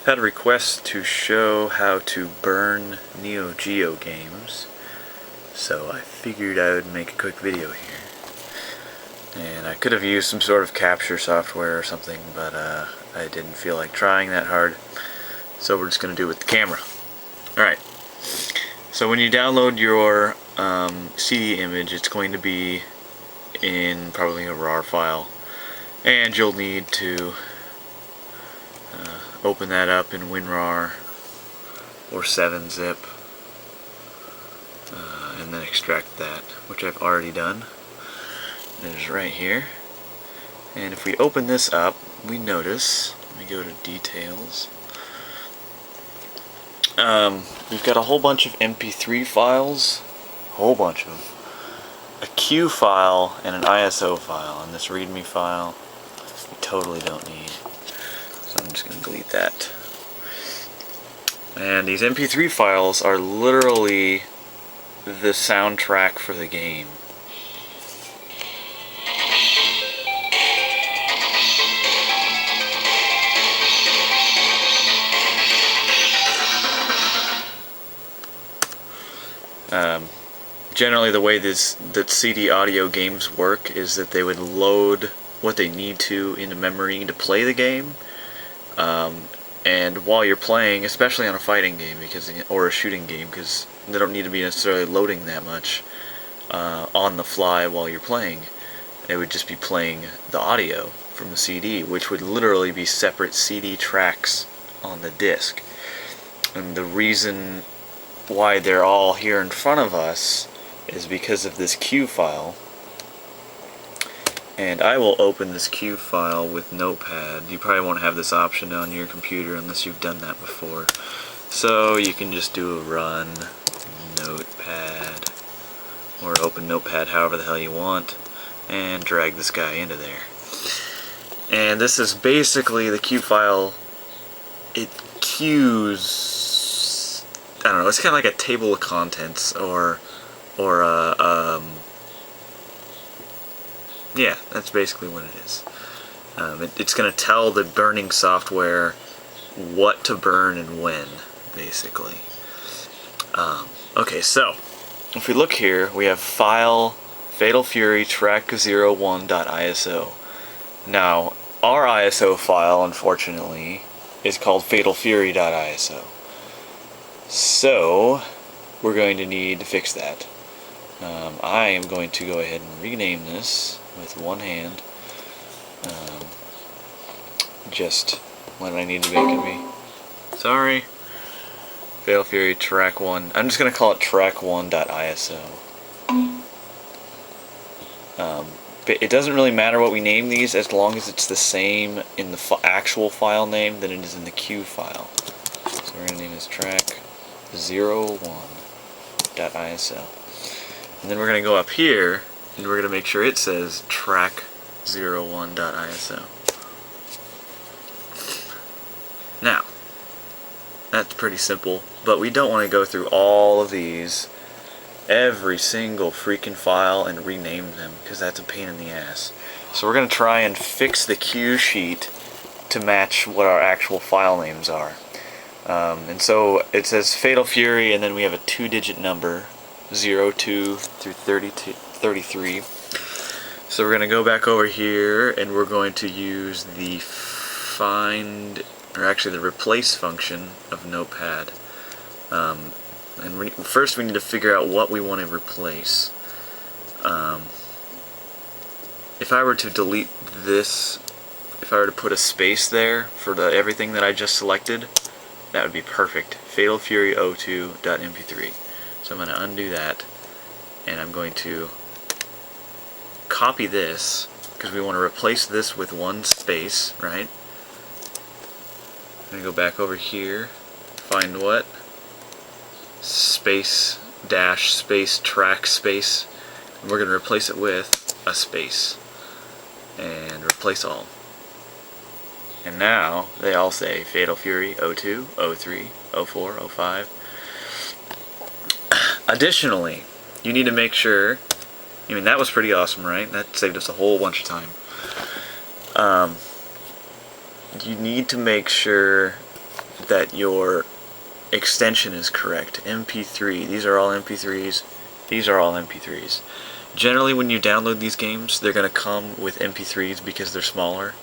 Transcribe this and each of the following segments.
I've had a request to show how to burn Neo Geo games, so I figured I would make a quick video here. And I could have used some sort of capture software or something, but I didn't feel like trying that hard, so we're just going to do it with the camera. Alright, so when you download your CD image, it's going to be in probably a RAR file, and you'll need to open that up in WinRAR or 7-zip and then extract that, which I've already done. It is right here. And if we open this up, we notice, let me go to details, we've got a whole bunch of MP3 files, a Q file and an ISO file, and this README file we totally don't need. So I'm just going to delete that. And these MP3 files are literally the soundtrack for the game. Generally the way that CD audio games work is that they would load what they need to into memory to play the game. And while you're playing, especially on a fighting game or a shooting game, because they don't need to be necessarily loading that much on the fly while you're playing, they would just be playing the audio from the CD, which would literally be separate CD tracks on the disc. And the reason why they're all here in front of us is because of this Q file. And I will open this Q file with Notepad. You probably won't have this option on your computer unless you've done that before. So you can just do a run Notepad, or open Notepad however the hell you want, and drag this guy into there. And this is basically the Q file. It queues, I don't know, it's kind of like a table of contents, or yeah, that's basically what it is. It's going to tell the burning software what to burn and when, basically. Okay, so if we look here, we have file Fatal Fury track01.iso. Now, our ISO file, unfortunately, is called fatalfury.iso. So we're going to need to fix that. I am going to go ahead and rename this with one hand. Just when I need to make it be. Sorry. Fatal Fury track 1. I'm just going to call it track1.iso. But it doesn't really matter what we name these as long as it's the same in the actual file name than it is in the Q file. So we're going to name this track01.iso. And then we're going to go up here and we're going to make sure it says track01.iso. Now, that's pretty simple, but we don't want to go through all of these, every single freaking file, and rename them, because that's a pain in the ass. So we're going to try and fix the Q sheet to match what our actual file names are. And so it says Fatal Fury, and then we have a 2-digit number, 02 through 33. So we're going to go back over here, and we're going to use the the replace function of Notepad. First we need to figure out what we want to replace. If I were to delete this, if I were to put a space there for everything that I just selected, that would be perfect. Fatal Fury 02.mp3. So I'm going to undo that, and I'm going to copy this, because we want to replace this with one space, right? I'm going to go back over here, find what? Space, dash, space, track, space. And we're going to replace it with a space. And replace all. And now, they all say Fatal Fury 02, 03, 04, 05. Additionally, you need to make sure, I mean, that was pretty awesome, right? That saved us a whole bunch of time. You need to make sure that your extension is correct. MP3. These are all MP3s. These are all MP3s. Generally, when you download these games, they're going to come with MP3s because they're smaller.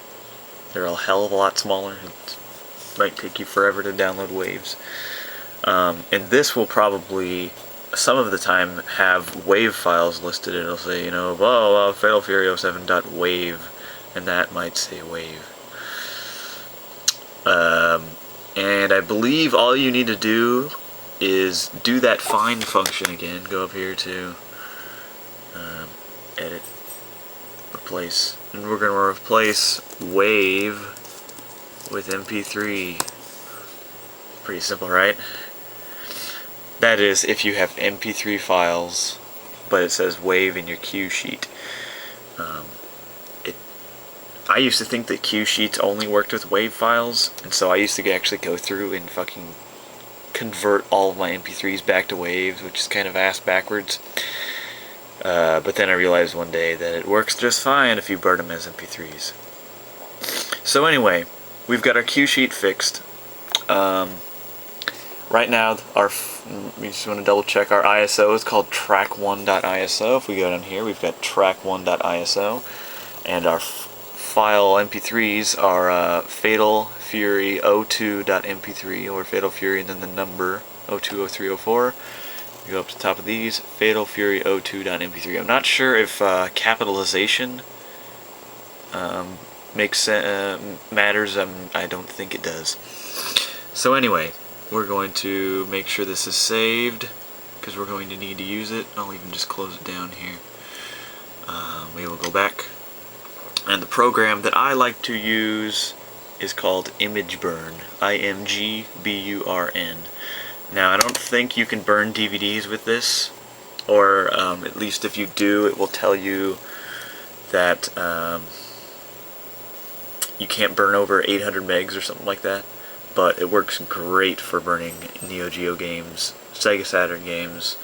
They're a hell of a lot smaller. It might take you forever to download waves. And this will probably, some of the time, have wave files listed. It'll say, you know, Fatal Fury 07.wave, and that might say wave. And I believe all you need to do is do that find function again. Go up here to edit, replace, and we're going to replace wave with MP3. Pretty simple, right? That is if you have MP3 files, but it says wave in your cue sheet. I used to think that cue sheets only worked with wave files, and so I used to actually go through and fucking convert all of my MP3s back to waves, which is kind of ass backwards. But then I realized one day that it works just fine if you burn them as MP3s. So anyway, we've got our cue sheet fixed. Right now, we just want to double check our ISO is called track1.iso. If we go down here, we've got track1.iso, and our file MP3s are Fatal Fury 02.mp3, or Fatal Fury and then the number 020304. You go up to the top of these, Fatal Fury 02.mp3. I'm not sure if capitalization matters. I don't think it does. So anyway, we're going to make sure this is saved because we're going to need to use it. I'll even just close it down here. We will go back. And the program that I like to use is called ImgBurn. ImgBurn. Now, I don't think you can burn DVDs with this, or at least if you do, it will tell you that you can't burn over 800 megs or something like that. But it works great for burning Neo Geo games, Sega Saturn games.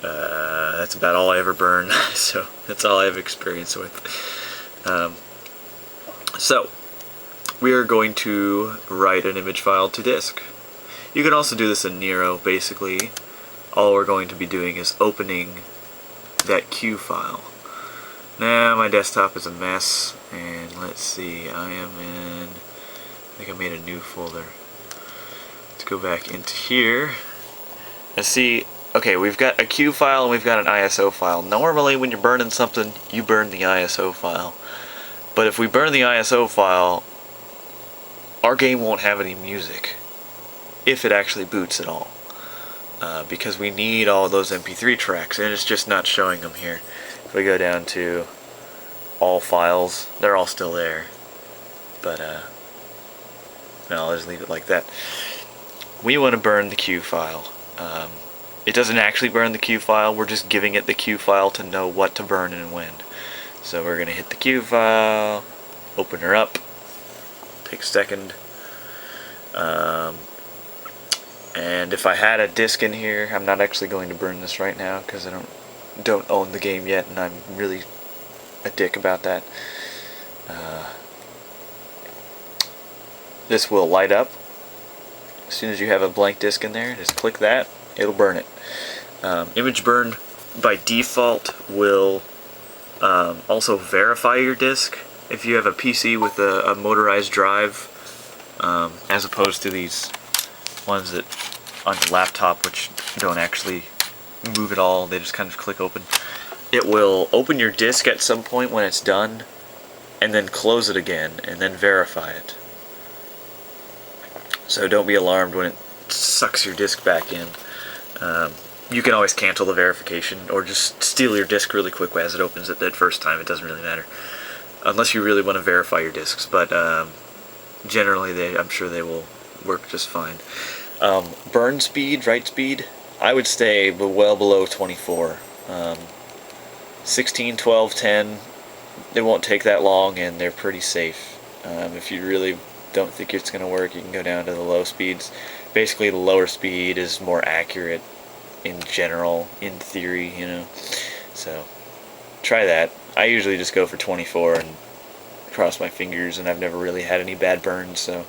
That's about all I ever burn, so that's all I have experience with. So, we are going to write an image file to disk. You can also do this in Nero. Basically, all we're going to be doing is opening that cue file. Now, my desktop is a mess, and let's see, I think I made a new folder. Let's go back into here and see. Okay, we've got a cue file and we've got an ISO file. Normally when you're burning something, you burn the ISO file. But if we burn the ISO file, our game won't have any music, if it actually boots at all. Because we need all those MP3 tracks, and it's just not showing them here. If we go down to all files, they're all still there. But, no, I'll just leave it like that. We want to burn the cue file. It doesn't actually burn the cue file, we're just giving it the cue file to know what to burn and when. So we're going to hit the cue file, open her up, take a second. And if I had a disc in here, I'm not actually going to burn this right now because I don't own the game yet, and I'm really a dick about that. This will light up as soon as you have a blank disc in there. Just click that, it'll burn it. ImgBurn by default will also verify your disk if you have a PC with a motorized drive, as opposed to these ones that on the laptop, which don't actually move at all. They just kind of click open. It will open your disk at some point when it's done, and then close it again, and then verify it. So don't be alarmed when it sucks your disk back in. You can always cancel the verification, or just steal your disk really quick as it opens it that first time. It doesn't really matter, unless you really want to verify your disks. But generally, I'm sure they will work just fine. Burn speed, write speed, I would stay well below 24. 16, 12, 10, they won't take that long, and they're pretty safe. If you really don't think it's going to work, you can go down to the low speeds. Basically, the lower speed is more accurate in general, in theory, you know. So, try that. I usually just go for 24 and cross my fingers, and I've never really had any bad burns, so